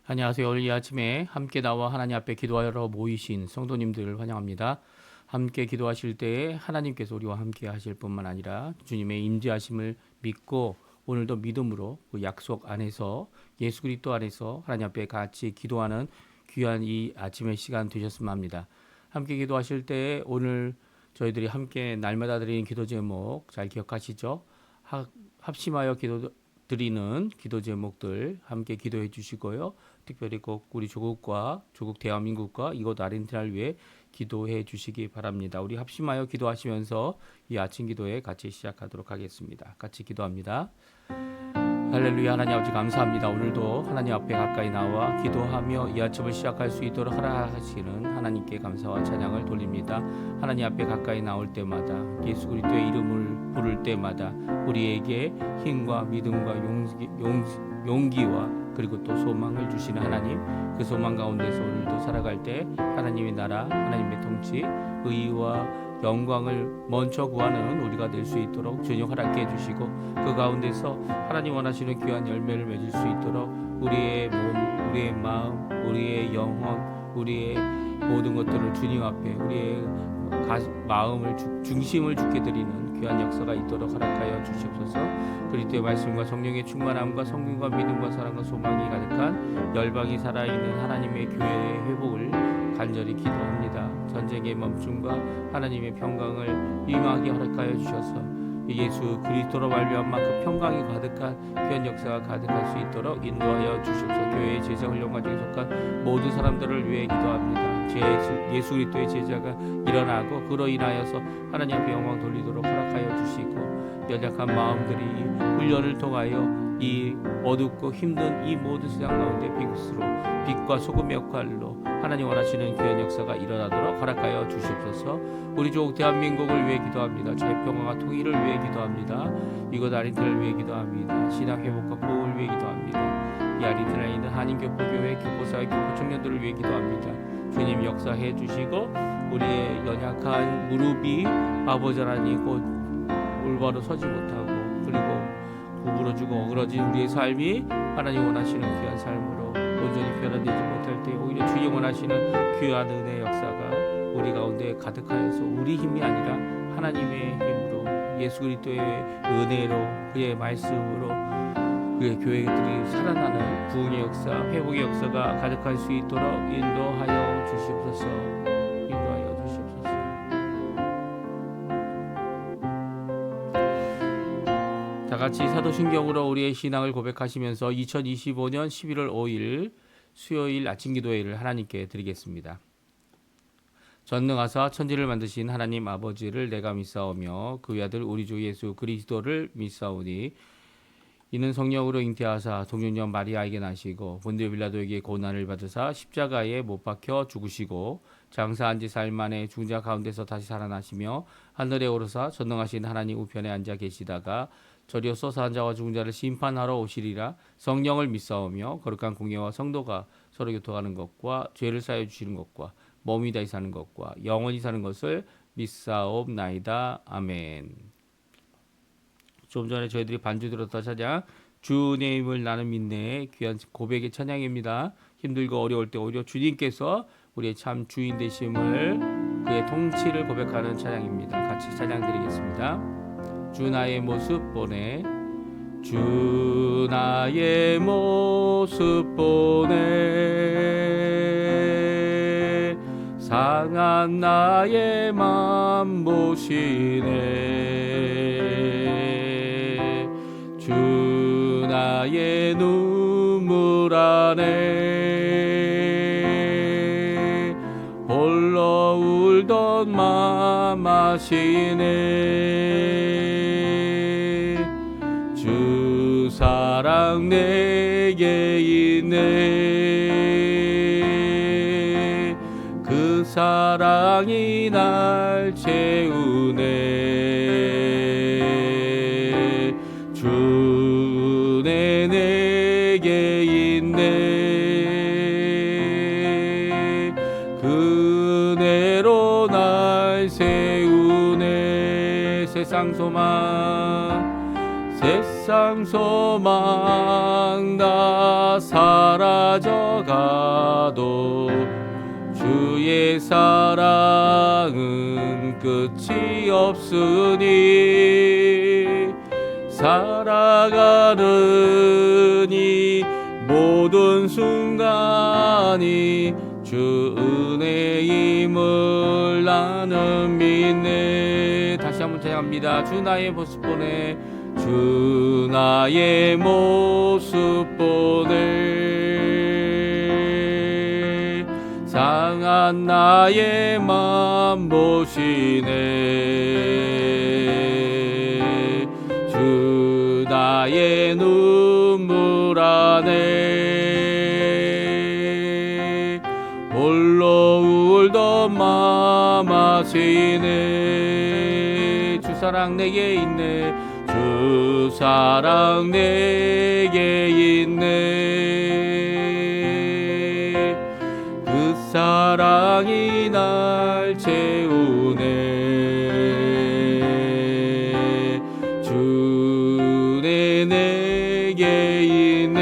안녕하세요. 오늘 이 아침에 함께 나와 하나님 앞에 기도하러 모이신 성도님들을 환영합니다. 함께 기도하실 때에 하나님께서 우리와 함께 하실 뿐만 아니라 주님의 임재하심을 믿고 오늘도 믿음으로 그 약속 안에서 예수 그리스도 안에서 하나님 앞에 같이 기도하는 귀한 이 아침의 시간 되셨으면 합니다. 함께 기도하실 때에 오늘 저희들이 함께 날마다 드리는 기도 제목 잘 기억하시죠? 합심하여 기도 드리는 기도 제목들 함께 기도해 주시고요. 특별히 꼭 우리 조국 대한민국과 이곳 아르헨티나를 위해 기도해 주시기 바랍니다. 우리 합심하여 기도하시면서 이 아침 기도에 같이 시작하도록 하겠습니다. 같이 기도합니다. 할렐루야. 하나님 아버지 감사합니다. 오늘도 하나님 앞에 가까이 나와 기도하며 이 아침을 시작할 수 있도록 허락하시는 하나님께 감사와 찬양을 돌립니다. 하나님 앞에 가까이 나올 때마다 예수 그리스도의 이름을 부를 때마다 우리에게 힘과 믿음과 용기와 그리고 또 소망을 주시는 하나님, 그 소망 가운데서 오늘도 살아갈 때 하나님의 나라, 하나님의 통치, 의와 영광을 먼저 구하는 우리가 될 수 있도록 주님 허락해 주시고, 그 가운데서 하나님 원하시는 귀한 열매를 맺을 수 있도록 우리의 몸, 우리의 마음, 우리의 영혼, 우리의 모든 것들을 주님 앞에 우리의 마음을 중심을 주게 드리는 귀한 역사가 있도록 허락하여 주시옵소서. 그리스도의 말씀과 성령의 충만함과 성령과 믿음과 사랑과 소망이 가득한 열방이 살아있는 하나님의 교회의 회복을 간절히 기도합니다. 전쟁의 멈춤과 하나님의 평강을 임하게 허락하여 주셔서 예수 그리스도로 말미암아 그 평강이 가득한 귀한 역사가 가득할 수 있도록 인도하여 주시옵소서. 교회의 제자 훈련 과정에 속한 모든 사람들을 위해 기도합니다. 예수 그리스도의 제자가 일어나고 그로 인하여서 하나님 앞에 영광 돌리도록 허락하여 주시고, 연약한 마음들이 훈련을 통하여 이 어둡고 힘든 이 모든 세상 가운데 빛과 소금의 역할로 하나님 원하시는 귀한 역사가 일어나도록 허락하여 주시옵소서. 우리 조국 대한민국을 위해 기도합니다. 자유평화와 통일을 위해 기도합니다. 이곳 아르헨티나를 위해 기도합니다. 신앙 회복과 보호를 위해 기도합니다. 이 아르헨티나에 있는 한인교포교회 교포사회 교포 청년들을 위해 기도합니다. 주님 역사해 주시고, 우리의 연약한 무릎이 아버지 아니고 올바로 서지 못하고 그리고 구부러지고 어그러진 우리의 삶이 하나님 원하시는 귀한 삶으로 온전히 변화되지 못할 때 오히려 주님 원하시는 귀한 은혜의 역사가 우리 가운데 가득하여서 우리 힘이 아니라 하나님의 힘으로 예수 그리스도의 은혜로 그의 말씀으로 그의 교회들이 살아나는 부흥의 역사, 회복의 역사가 가득할 수 있도록 인도하여 주시옵소서. 인도하여 주시옵소서. 다 같이 사도신경으로 우리의 신앙을 고백하시면서 2025년 11월 5일 수요일 아침 기도회를 하나님께 드리겠습니다. 전능하사 천지를 만드신 하나님 아버지를 내가 믿사오며 그 아들 우리 주 예수 그리스도를 믿사오니 이는 성령으로 잉태하사 동정녀 마리아에게 나시고 본디오 빌라도에게 고난을 받으사 십자가에 못 박혀 죽으시고 장사한 지 사흘 만에 죽은 자 가운데서 다시 살아나시며 하늘에 오르사 전능하신 하나님 우편에 앉아 계시다가 저리어 쏘사한 자와 죽은 자를 심판하러 오시리라. 성령을 믿사오며 거룩한 공예와 성도가 서로 교통하는 것과 죄를 사하여 주시는 것과 몸이 다시 사는 것과 영원히 사는 것을 믿사옵나이다. 아멘. 좀 전에 저희들이 반주 들었던 찬양 주님을 나는 믿네, 귀한 고백의 찬양입니다. 힘들고 어려울 때 오히려 주님께서 우리의 참 주인 되심을, 그의 통치를 고백하는 찬양입니다. 같이 찬양 드리겠습니다. 주 나의 모습 보네, 주 나의 모습 보네, 상한 나의 맘 보시네, 주 나의 눈물 안에 홀로 울던 맘 아시네, 주 사랑 내게 있네, 그 사랑이 날 채우네, 주네 내게 있네, 그 은혜로 날 세우네. 세상 소망 세상 소망 다 사라져가도 주의 사랑은 끝이 없으니 살아가는 이 모든 순간이 주 은혜임을 나는 믿네. 다시 한번 찬양합니다. 주 나의 모습 보내, 주 나의 모습 보내, 상한 나의 맘 보시네. 주 나의 눈물 안에 홀로 울던 맘 아시네. 주 사랑 내게 있네, 주 사랑 내게 있네. 그 사랑이 날 채우네. 주 내게 있네.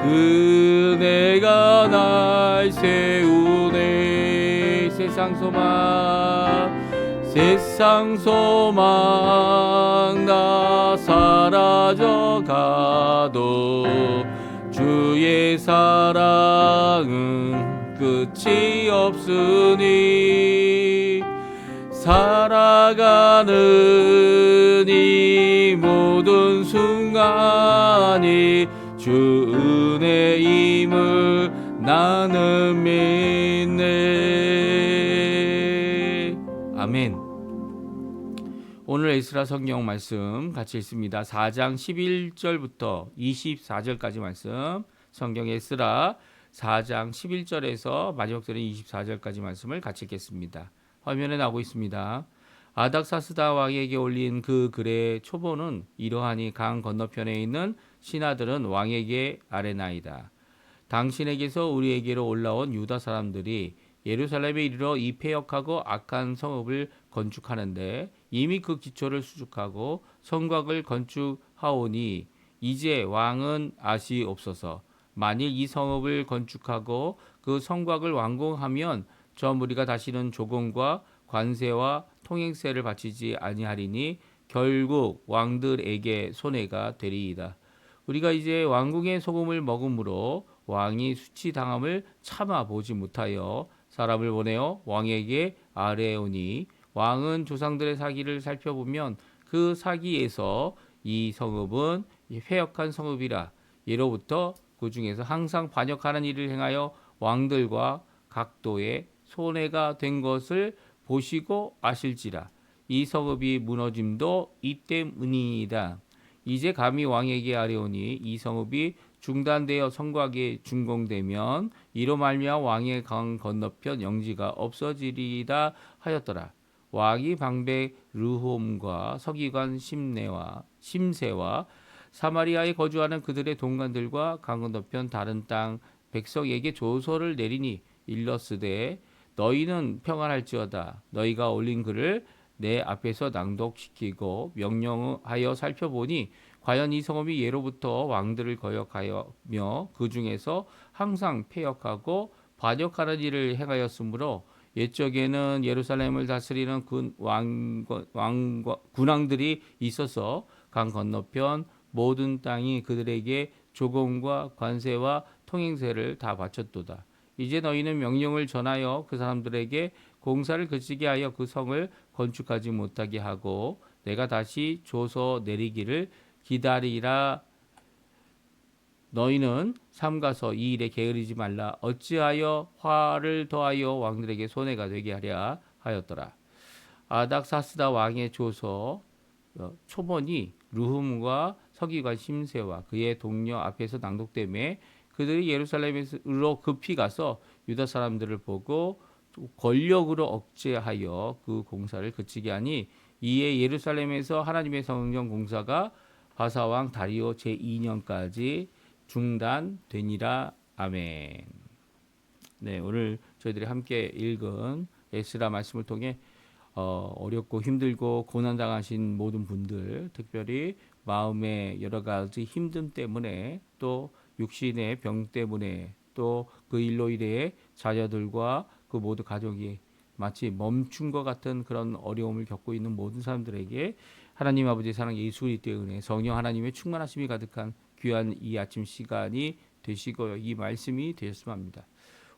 은혜가 날 세우네. 세상 소망 다 사라져가도 주의 사랑은 끝이 없으니 살아가는 이 모든 순간이 주 은혜임을 나는 믿네. 아멘. 오늘 에스라 성경 말씀 같이 읽습니다. 4장 11절부터 24절까지 말씀, 성경 에스라 4장 11절에서 마지막 절인 24절까지 말씀을 같이 읽겠습니다. 화면에 나오고 있습니다. 아닥사스다 왕에게 올린 그 글의 초본은 이러하니 강 건너편에 있는 신하들은 왕에게 아뢰나이다. 당신에게서 우리에게로 올라온 유다 사람들이 예루살렘에 이르러 이 패역하고 악한 성읍을 건축하는데 이미 그 기초를 수축하고 성곽을 건축하오니 이제 왕은 아시옵소서. 만일 이 성읍을 건축하고 그 성곽을 완공하면 저 무리가 다시는 조공과 관세와 통행세를 바치지 아니하리니 결국 왕들에게 손해가 되리이다. 우리가 이제 왕궁의 소금을 먹음으로 왕이 수치당함을 참아보지 못하여 사람을 보내어 왕에게 아뢰오니 왕은 조상들의 사기를 살펴보면 그 사기에서 이 성읍은 회역한 성읍이라 예로부터 그 중에서 항상 반역하는 일을 행하여 왕들과 각도의 손해가 된 것을 보시고 아실지라. 이 성읍이 무너짐도 이 때문이다. 이제 감히 왕에게 아뢰오니 이 성읍이 중단되어 성곽에 준공되면 이로 말미암아 왕의 강 건너편 영지가 없어지리이다 하였더라. 왕이 방백 르홈과 서기관 심세와 사마리아에 거주하는 그들의 동관들과 강 건너편 다른 땅 백성에게 조서를 내리니 일러스되 너희는 평안할지어다. 너희가 올린 글을 내 앞에서 낭독시키고 명령하여 살펴보니 과연 이 성읍이 예로부터 왕들을 거역하며 그 중에서 항상 패역하고 반역하는 일을 행하였으므로 옛적에는 예루살렘을 다스리는 군왕들이 있어서 강 건너편 모든 땅이 그들에게 조공과 관세와 통행세를 다 바쳤도다. 이제 너희는 명령을 전하여 그 사람들에게 공사를 그치게 하여 그 성을 건축하지 못하게 하고 내가 다시 조서 내리기를 기다리라. 너희는 삼가서 이 일에 게으르지 말라. 어찌하여 화를 더하여 왕들에게 손해가 되게 하랴 하였더라. 아닥사스다 왕의 조서 초본이 르훔과 서기관 심세와 그의 동료 앞에서 낭독되매 그들이 예루살렘으로 급히 가서 유다 사람들을 보고 권력으로 억제하여 그 공사를 그치게 하니 이에 예루살렘에서 하나님의 성령 공사가 바사왕 다리오 제2년까지 중단되니라. 아멘. 네, 오늘 저희들이 함께 읽은 에스라 말씀을 통해 어렵고 힘들고 고난당하신 모든 분들, 특별히 마음의 여러 가지 힘듦 때문에 또 육신의 병 때문에 또 그 일로 인해 자녀들과 그 모든 가족이 마치 멈춘 것 같은 그런 어려움을 겪고 있는 모든 사람들에게 하나님 아버지의 사랑 예수 그리스도의 은혜 성령 하나님의 충만하심이 가득한 귀한 이 아침 시간이 되시고 이 말씀이 되었으면 합니다.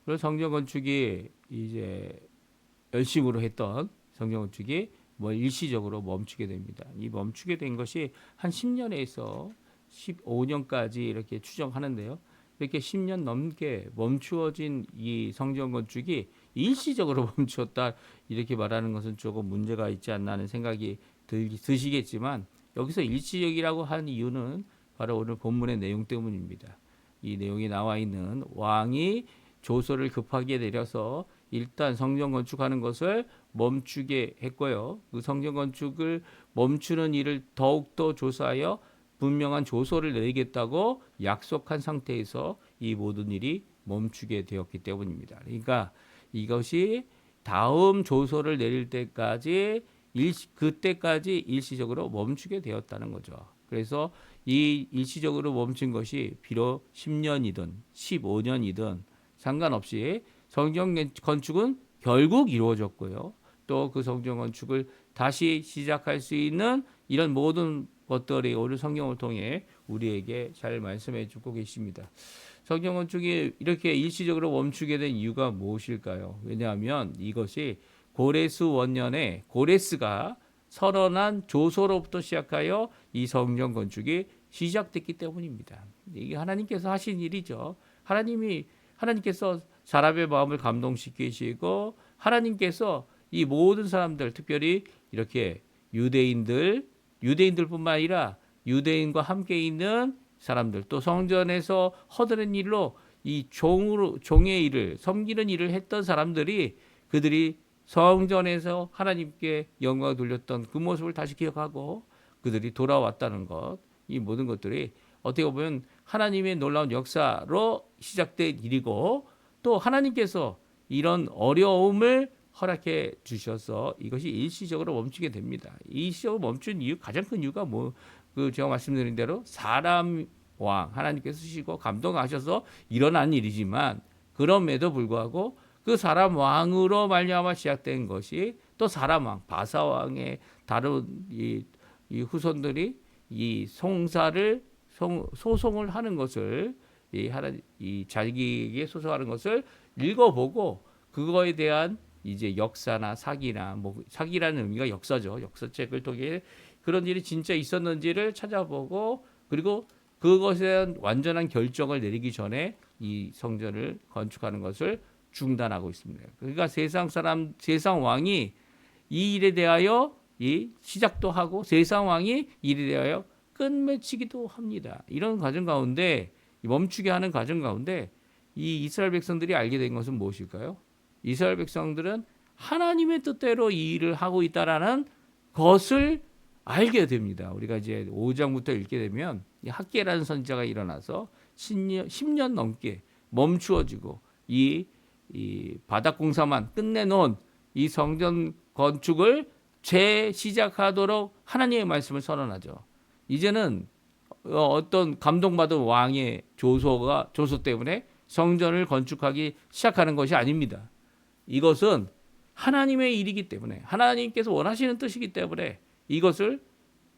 오늘 성경 건축이 이제 열심으로 했던 성경 건축이 뭐 일시적으로 멈추게 됩니다. 이 멈추게 된 것이 한 10년에서 15년까지 이렇게 추정하는데요. 이렇게 10년 넘게 멈추어진 이 성전 건축이 일시적으로 멈추었다 이렇게 말하는 것은 조금 문제가 있지 않나 하는 생각이 드시겠지만 여기서 일시적이라고 한 이유는 바로 오늘 본문의 내용 때문입니다. 이 내용이 나와 있는 왕이 조서를 급하게 내려서 일단 성전 건축하는 것을 멈추게 했고요. 그 성전 건축을 멈추는 일을 더욱더 조사하여 분명한 조서를 내리겠다고 약속한 상태에서 이 모든 일이 멈추게 되었기 때문입니다. 그러니까 이것이 다음 조서를 내릴 때까지 그때까지 일시적으로 멈추게 되었다는 거죠. 그래서 이 일시적으로 멈춘 것이 비록 10년이든 15년이든 상관없이 성경 건축은 결국 이루어졌고요. 또 그 성경 건축을 다시 시작할 수 있는 이런 모든 것들이 오늘 성경을 통해 우리에게 잘 말씀해 주고 계십니다. 성경 건축이 이렇게 일시적으로 멈추게 된 이유가 무엇일까요? 왜냐하면 이것이 고레스 원년에 고레스가 설헌한 조서로부터 시작하여 이 성전 건축이 시작됐기 때문입니다. 이게 하나님께서 하신 일이죠. 하나님께서 사람의 마음을 감동시키시고 하나님께서 이 모든 사람들 특별히 이렇게 유대인들뿐만 아니라 유대인과 함께 있는 사람들 또 성전에서 허드렛 일로 이 종의 일을 섬기는 일을 했던 사람들이 그들이 성전에서 하나님께 영광을 돌렸던 그 모습을 다시 기억하고 그들이 돌아왔다는 것, 이 모든 것들이 어떻게 보면 하나님의 놀라운 역사로 시작된 일이고 또 하나님께서 이런 어려움을 허락해 주셔서 이것이 일시적으로 멈추게 됩니다. 일시적으로 멈춘 이유 가장 큰 이유가 제가 말씀드린 대로 사람 왕 하나님께서 쓰시고 감동하셔서 일어난 일이지만 그럼에도 불구하고 그 사람 왕으로 말미암아 시작된 것이 또 사람 왕 바사 왕의 다른 이 후손들이 이 소송을 하는 것을 자기에게 소송하는 것을 읽어보고 그거에 대한 이제 역사나 사기라는 의미가 역사죠. 역사책을 통해 그런 일이 진짜 있었는지를 찾아보고 그리고 그것에 대한 완전한 결정을 내리기 전에 이 성전을 건축하는 것을 중단하고 있습니다. 그러니까 세상 왕이 이 일에 대하여 시작도 하고 세상 왕이 일에 대하여 끝맺히기도 합니다. 이런 과정 가운데 멈추게 하는 과정 가운데 이 이스라엘 백성들이 알게 된 것은 무엇일까요? 이스라엘 백성들은 하나님의 뜻대로 이 일을 하고 있다라는 것을 알게 됩니다. 우리가 이제 5장부터 읽게 되면 학개라는 선지자가 일어나서 10년 넘게 멈추어지고 이 바닥 공사만 끝내놓은 이 성전 건축을 재시작하도록 하나님의 말씀을 선언하죠. 이제는 어떤 감동받은 왕의 조소 때문에 성전을 건축하기 시작하는 것이 아닙니다. 이것은 하나님의 일이기 때문에 하나님께서 원하시는 뜻이기 때문에 이것을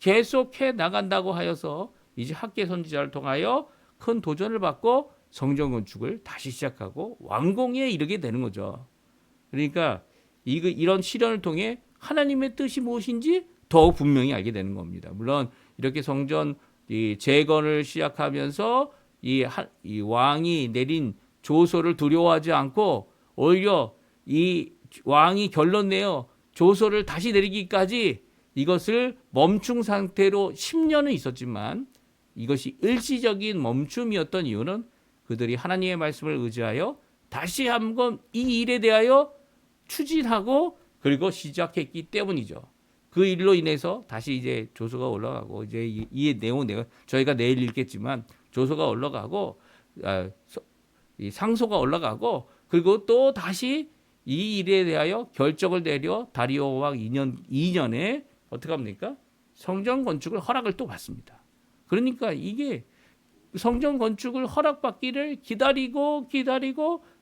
계속해 나간다고 하여서 이제 학개 선지자를 통하여 큰 도전을 받고 성전 건축을 다시 시작하고 완공에 이르게 되는 거죠. 그러니까 이런 시련을 통해 하나님의 뜻이 무엇인지 더욱 분명히 알게 되는 겁니다. 물론 이렇게 성전 재건을 시작하면서 이 왕이 내린 조서를 두려워하지 않고 오히려 이 왕이 결론 내어 조서를 다시 내리기까지 이것을 멈춘 상태로 10년은 있었지만 이것이 일시적인 멈춤이었던 이유는 그들이 하나님의 말씀을 의지하여 다시 한번 이 일에 대하여 추진하고 그리고 시작했기 때문이죠. 그 일로 인해서 다시 이제 조서가 올라가고 이제 이 내용 저희가 내일 읽겠지만 조서가 올라가고 이 상소가 올라가고 그리고 또 다시 이 일에 대하여 결정을 내려 다리오 왕 2년에 어떻게 합니까? 성전 건축을 허락을 또 받습니다. 그러니까 이게 성전 건축을 허락받기를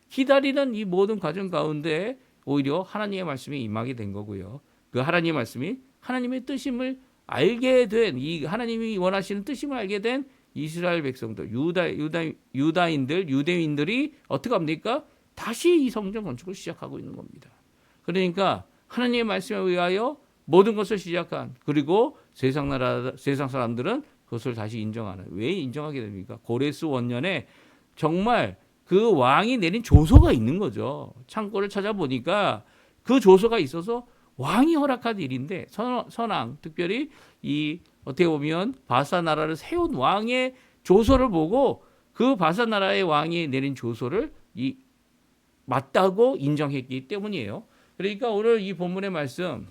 기다리는 이 모든 과정 가운데 오히려 하나님의 말씀이 임하게 된 거고요. 그 하나님의 말씀이 하나님의 뜻임을 알게 된, 이 하나님이 원하시는 뜻임을 알게 된 이스라엘 백성들, 유대인들이 어떻게 합니까? 다시 이 성전 건축을 시작하고 있는 겁니다. 그러니까 하나님의 말씀에 의하여 모든 것을 시작한, 그리고 세상 사람들은 그것을 다시 인정하는. 왜 인정하게 됩니까? 고레스 원년에 정말 그 왕이 내린 조서가 있는 거죠. 창고를 찾아보니까 그 조서가 있어서 왕이 허락한 일인데, 선왕, 특별히 이 어떻게 보면 바사 나라를 세운 왕의 조서를 보고 그 바사 나라의 왕이 내린 조서를 맞다고 인정했기 때문이에요. 그러니까 오늘 이 본문의 말씀,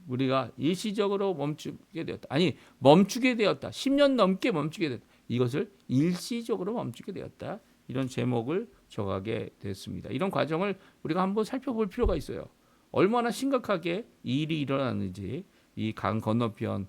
우리가 일시적으로 멈추게 되었다. 아니, 멈추게 되었다. 10년 넘게 멈추게 되었다. 이것을 일시적으로 멈추게 되었다. 이런 제목을 정하게 됐습니다. 이런 과정을 우리가 한번 살펴볼 필요가 있어요. 얼마나 심각하게 이 일이 일어났는지, 이 강 건너편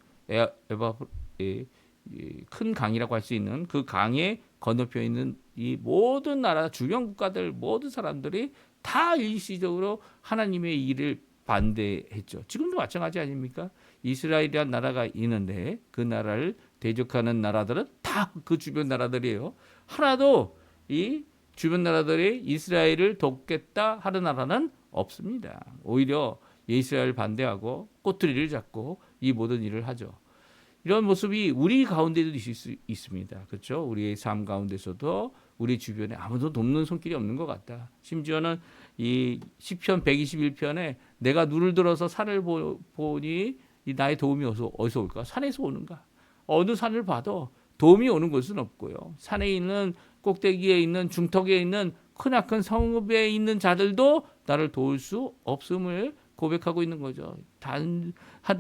큰 강이라고 할 수 있는 그 강의 건너편에 있는 이 모든 나라 주변 국가들 모든 사람들이 다 일시적으로 하나님의 일을 반대했죠. 지금도 마찬가지 아닙니까? 이스라엘이라는 나라가 있는데 그 나라를 대적하는 나라들은 다 그 주변 나라들이에요. 하나도 이 주변 나라들이 이스라엘을 돕겠다 하는 나라는 없습니다. 오히려 이스라엘을 반대하고 꼬투리를 잡고 이 모든 일을 하죠. 이런 모습이 우리 가운데도 있을 수 있습니다. 그렇죠? 우리의 삶 가운데서도 우리 주변에 아무도 돕는 손길이 없는 것 같다. 심지어는 이 시편 121편에 내가 눈을 들어서 산을 보니 이 나의 도움이 어디서 올까? 산에서 오는가? 어느 산을 봐도 도움이 오는 곳은 없고요. 산에 있는 꼭대기에 있는 중턱에 있는 크나큰 성읍에 있는 자들도 나를 도울 수 없음을 고백하고 있는 거죠.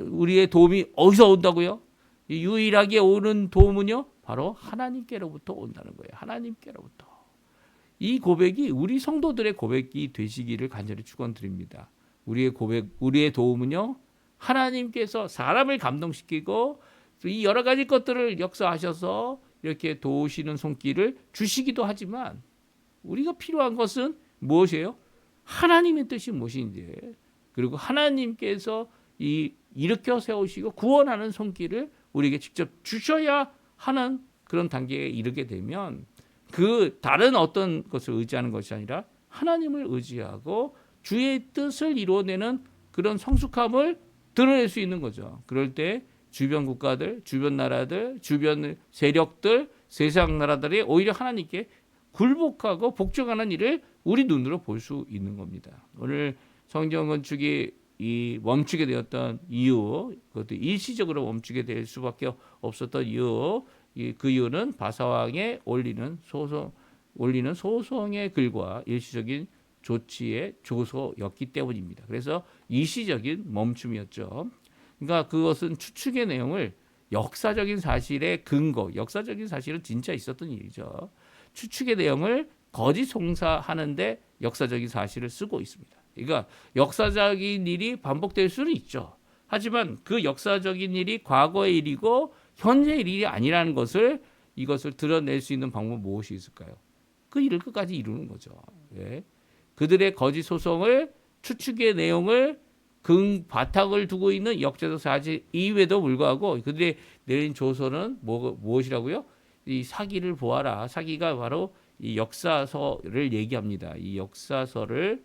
우리의 도움이 어디서 온다고요? 유일하게 오는 도움은요, 바로 하나님께로부터 온다는 거예요. 하나님께로부터. 이 고백이 우리 성도들의 고백이 되시기를 간절히 축원드립니다. 우리의 도움은요, 하나님께서 사람을 감동시키고 이 여러 가지 것들을 역사하셔서 이렇게 도우시는 손길을 주시기도 하지만, 우리가 필요한 것은 무엇이에요? 하나님의 뜻이 무엇인지, 그리고 하나님께서 일으켜 세우시고 구원하는 손길을 우리에게 직접 주셔야 하는 그런 단계에 이르게 되면, 그 다른 어떤 것을 의지하는 것이 아니라 하나님을 의지하고 주의 뜻을 이루어내는 그런 성숙함을 드러낼 수 있는 거죠. 그럴 때 주변 국가들, 주변 나라들, 주변 세력들, 세상 나라들이 오히려 하나님께 굴복하고 복종하는 일을 우리 눈으로 볼 수 있는 겁니다. 오늘 성전 건축이 멈추게 되었던 이유, 그것도 일시적으로 멈추게 될 수밖에 없었던 이유, 그 이유는 바사왕에 올리는 소송의 글과 일시적인 조치의 조소였기 때문입니다. 그래서 일시적인 멈춤이었죠. 그러니까 그것은 추측의 내용을 역사적인 사실의 근거, 역사적인 사실은 진짜 있었던 일이죠. 추측의 내용을 거짓 송사하는데 역사적인 사실을 쓰고 있습니다. 그러니까 역사적인 일이 반복될 수는 있죠. 하지만 그 역사적인 일이 과거의 일이고 현재의 일이 아니라는 이것을 드러낼 수 있는 방법은 무엇이 있을까요? 그 일을 끝까지 이루는 거죠. 예. 그들의 거짓 소송을, 추측의 내용을 바탕을 두고 있는 역사적 사실 이외에도 불구하고 그들이 내린 조서는 무엇이라고요? 이 사기를 보아라. 사기가 바로 이 역사서를 얘기합니다. 이 역사서를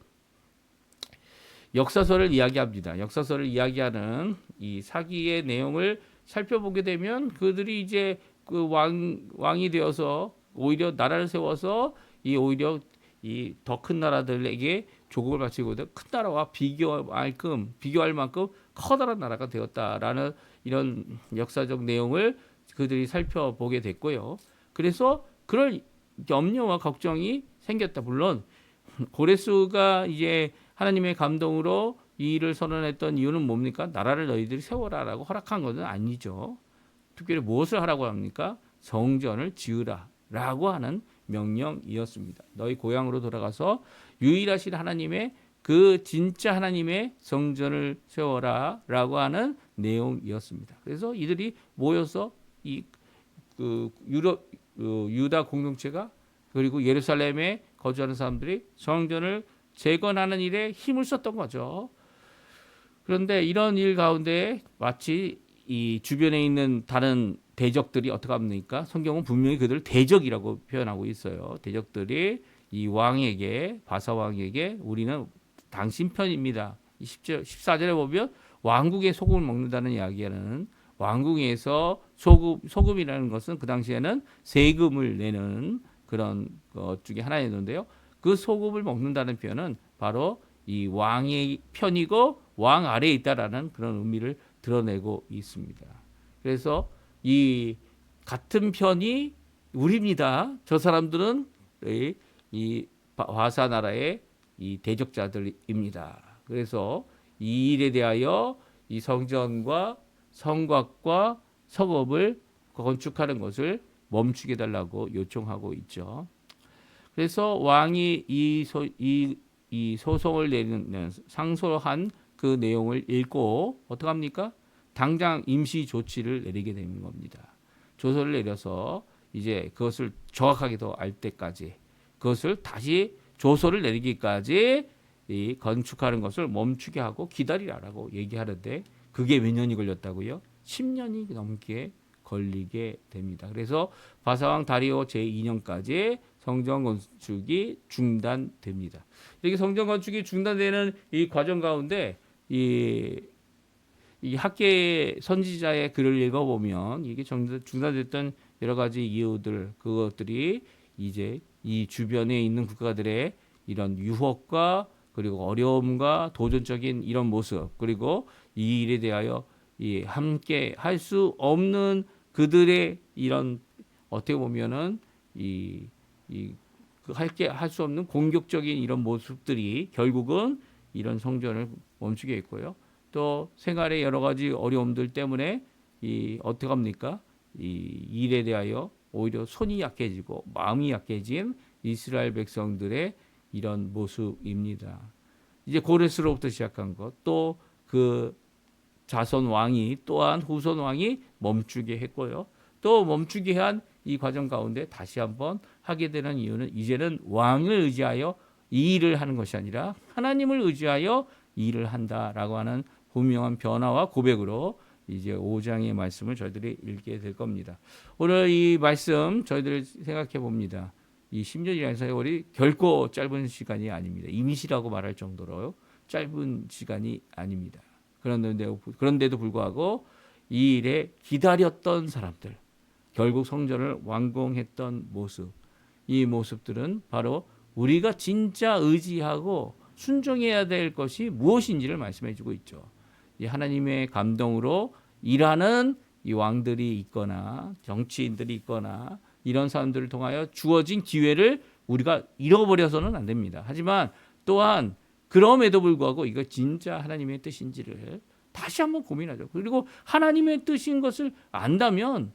이야기합니다. 역사서를 이야기하는 이 사기의 내용을 살펴보게 되면 그들이 이제 그 왕이 되어서 오히려 나라를 세워서 오히려 이 더 큰 나라들에게 조국을 바치고 큰 나라와 비교할 만큼 커다란 나라가 되었다라는 이런 역사적 내용을 그들이 살펴보게 됐고요. 그래서 그럴 염려와 걱정이 생겼다. 물론 고레스가 이제 하나님의 감동으로 이 일을 선언했던 이유는 뭡니까? 나라를 너희들이 세워라라고 허락한 것은 아니죠. 특별히 무엇을 하라고 합니까? 성전을 지으라라고 하는 명령이었습니다. 너희 고향으로 돌아가서 유일하신 하나님의 그 진짜 하나님의 성전을 세워라라고 하는 내용이었습니다. 그래서 이들이 모여서 이 유다 공동체가 그리고 예루살렘에 거주하는 사람들이 성전을 재건하는 일에 힘을 썼던 거죠. 그런데 이런 일 가운데 마치 이 주변에 있는 다른 대적들이 어떻게 합니까? 성경은 분명히 그들을 대적이라고 표현하고 있어요. 대적들이 이 왕에게 바사 왕에게 우리는 당신 편입니다. 14절에 보면 왕국의 소금을 먹는다는 이야기는 왕궁에서 소금이라는 것은 그 당시에는 세금을 내는 그런 것 중에 하나였는데요. 그 소금을 먹는다는 표현은 바로 이 왕의 편이고 왕 아래에 있다라는 그런 의미를 드러내고 있습니다. 그래서 이 같은 편이 우리입니다. 저 사람들은 이 바사 나라의 이 대적자들입니다. 그래서 이 일에 대하여 이 성전과 성곽과 성읍을 건축하는 것을 멈추게 달라고 요청하고 있죠. 그래서 왕이 이 소송을 내는 상소한 그 내용을 읽고 어떻게 합니까? 당장 임시 조치를 내리게 되는 겁니다. 조서를 내려서 이제 그것을 정확하게 더 알 때까지 그것을 다시 조서를 내리기까지 이 건축하는 것을 멈추게 하고 기다리라라고 얘기하는데 그게 몇 년이 걸렸다고요? 10년이 넘게 걸리게 됩니다. 그래서 바사왕 다리오 제2년까지 성전 건축이 중단됩니다. 이렇게 성전 건축이 중단되는 이 과정 가운데 이 학계 선지자의 글을 읽어보면 이게 중단됐던 여러 가지 이유들 그것들이 이제 이 주변에 있는 국가들의 이런 유혹과 그리고 어려움과 도전적인 이런 모습 그리고 이 일에 대하여 이 함께 할 수 없는 그들의 이런 어떻게 보면은 함께 할 수 없는 공격적인 이런 모습들이 결국은 이런 성전을 멈추게 했고요. 또 생활의 여러 가지 어려움들 때문에 이 어떻게 합니까? 이 일에 대하여 오히려 손이 약해지고 마음이 약해진 이스라엘 백성들의 이런 모습입니다. 이제 고레스로부터 시작한 것, 또 그 자손 왕이 또한 후손 왕이 멈추게 했고요. 또 멈추게 한 이 과정 가운데 다시 한번 하게 되는 이유는 이제는 왕을 의지하여 이 일을 하는 것이 아니라 하나님을 의지하여 이 일을 한다라고 하는 분명한 변화와 고백으로 이제 5장의 말씀을 저희들이 읽게 될 겁니다. 오늘 이 말씀 저희들 생각해 봅니다. 이 10년이라는 세월이 결코 짧은 시간이 아닙니다. 이미시라고 말할 정도로 짧은 시간이 아닙니다. 그런데도 불구하고 이 일에 기다렸던 사람들, 결국 성전을 완공했던 모습, 이 모습들은 바로 우리가 진짜 의지하고 순종해야 될 것이 무엇인지를 말씀해 주고 있죠. 이 하나님의 감동으로 일하는 이 왕들이 있거나 정치인들이 있거나 이런 사람들을 통하여 주어진 기회를 우리가 잃어버려서는 안 됩니다. 하지만 또한 그럼에도 불구하고 이거 진짜 하나님의 뜻인지를 다시 한번 고민하죠. 그리고 하나님의 뜻인 것을 안다면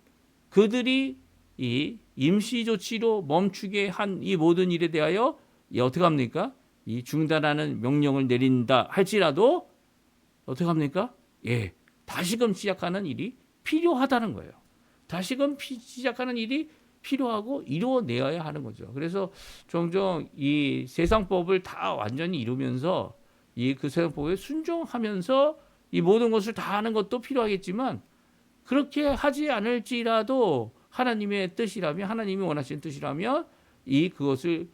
그들이 이 임시 조치로 멈추게 한 이 모든 일에 대하여 어떻게 합니까? 이 중단하는 명령을 내린다 할지라도 어떻게 합니까? 예, 다시금 시작하는 일이 필요하다는 거예요. 다시금 시작하는 일이 필요하고 이루어내야 하는 거죠. 그래서 종종 이 세상법을 다 완전히 이루면서 그 세상법에 순종하면서 이 모든 것을 다 하는 것도 필요하겠지만 그렇게 하지 않을지라도 하나님의 뜻이라면 하나님이 원하시는 뜻이라면 그것을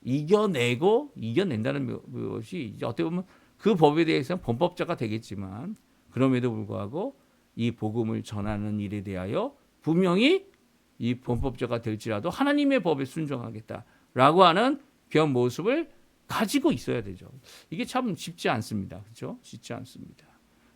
이겨낸다는 것이 어떻게 보면 그 법에 대해서는 범법자가 되겠지만 그럼에도 불구하고 이 복음을 전하는 일에 대하여 분명히 이 범법자가 될지라도 하나님의 법에 순종하겠다라고 하는 그런 모습을 가지고 있어야 되죠. 이게 참 쉽지 않습니다. 그렇죠? 쉽지 않습니다.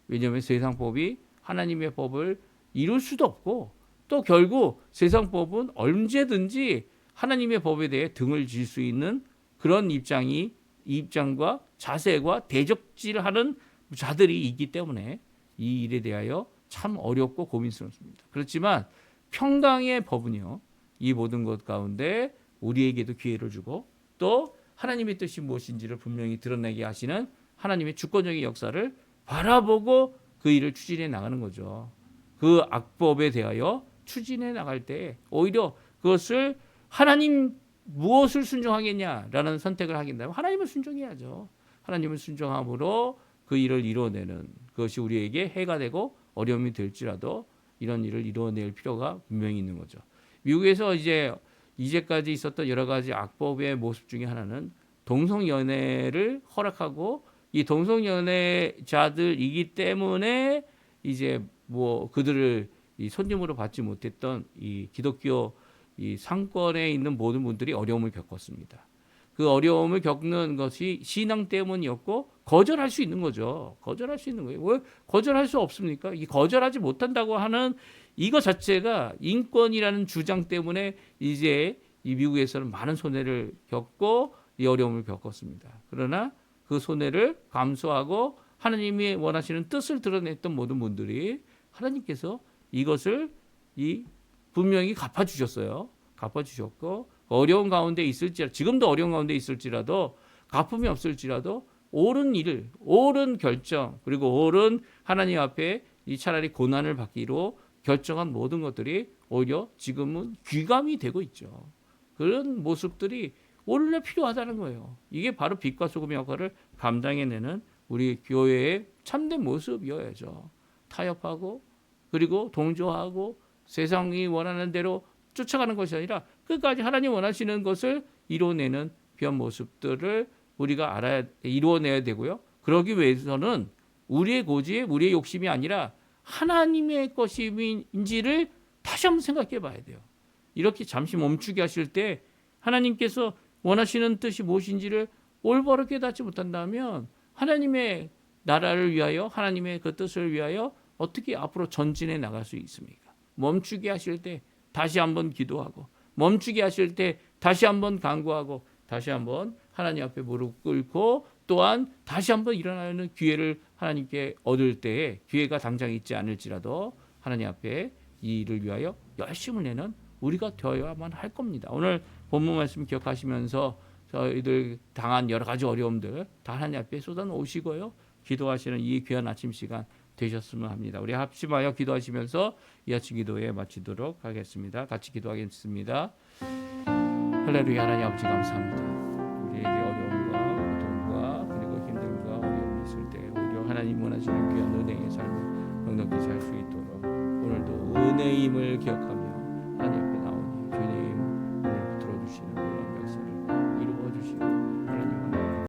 왜냐하면 세상 법이 하나님의 법을 이룰 수도 없고 또 결국 세상 법은 언제든지 하나님의 법에 대해 등을 질 수 있는 그런 입장과 자세와 대적질하는 자들이 있기 때문에 이 일에 대하여 참 어렵고 고민스럽습니다. 그렇지만 평강의 법은요, 이 모든 것 가운데 우리에게도 기회를 주고 또 하나님의 뜻이 무엇인지를 분명히 드러내게 하시는 하나님의 주권적인 역사를 바라보고 그 일을 추진해 나가는 거죠. 그 악법에 대하여 추진해 나갈 때 오히려 그것을 하나님 무엇을 순종하겠냐라는 선택을 하게 된다면 하나님을 순종해야죠. 하나님을 순종함으로 그 일을 이루어내는 그것이 우리에게 해가 되고 어려움이 될지라도 이런 일을 이루어낼 필요가 분명히 있는 거죠. 미국에서 이제까지 있었던 여러 가지 악법의 모습 중에 하나는 동성연애를 허락하고 이 동성연애자들이기 때문에 이제 그들을 이 손님으로 받지 못했던 이 기독교 이 상권에 있는 모든 분들이 어려움을 겪었습니다. 그 어려움을 겪는 것이 신앙 때문이었고 거절할 수 있는 거죠. 거절할 수 있는 거예요. 왜 거절할 수 없습니까? 이 거절하지 못한다고 하는 이거 자체가 인권이라는 주장 때문에 이제 이 미국에서는 많은 손해를 겪고 이 어려움을 겪었습니다. 그러나 그 손해를 감수하고 하나님이 원하시는 뜻을 드러냈던 모든 분들이 하나님께서 이것을 분명히 갚아주셨어요. 갚아주셨고 어려운 가운데 있을지라도 지금도 어려운 가운데 있을지라도 갚음이 없을지라도 옳은 일을 옳은 결정 그리고 옳은 하나님 앞에 이 차라리 고난을 받기로 결정한 모든 것들이 오히려 지금은 귀감이 되고 있죠. 그런 모습들이 오늘날 필요하다는 거예요. 이게 바로 빛과 소금의 역할을 감당해내는 우리 교회의 참된 모습이어야죠. 타협하고 그리고 동조하고 세상이 원하는 대로 쫓아가는 것이 아니라 끝까지 하나님 원하시는 것을 이루어내는 귀한 모습들을 우리가 이루어내야 되고요. 그러기 위해서는 우리의 고집, 우리의 욕심이 아니라 하나님의 것인지를 다시 한번 생각해 봐야 돼요. 이렇게 잠시 멈추게 하실 때 하나님께서 원하시는 뜻이 무엇인지를 올바로 깨닫지 못한다면 하나님의 나라를 위하여 하나님의 그 뜻을 위하여 어떻게 앞으로 전진해 나갈 수 있습니까? 멈추게 하실 때 다시 한번 기도하고 멈추게 하실 때 다시 한번 간구하고 다시 한번 하나님 앞에 무릎 꿇고 또한 다시 한번 일어나는 기회를 하나님께 얻을 때에 기회가 당장 있지 않을지라도 하나님 앞에 이 일을 위하여 열심을 내는 우리가 되어야만 할 겁니다. 오늘 본문 말씀 기억하시면서 저희들 당한 여러 가지 어려움들 다 하나님 앞에 쏟아놓으시고요. 기도하시는 이 귀한 아침 시간 되셨으면 합니다. 우리 합심하여 기도하시면서 이 아침 기도에 마치도록 하겠습니다. 같이 기도하겠습니다. 할렐루야. 하나님 아버지 감사합니다. 우리에게 어려움과 고통과 그리고 힘듦과 어려움이 있을 때 오히려 하나님 원하시는 귀한 은혜의 삶을 넉넉히 살 수 있도록 오늘도 은혜임을 기억하며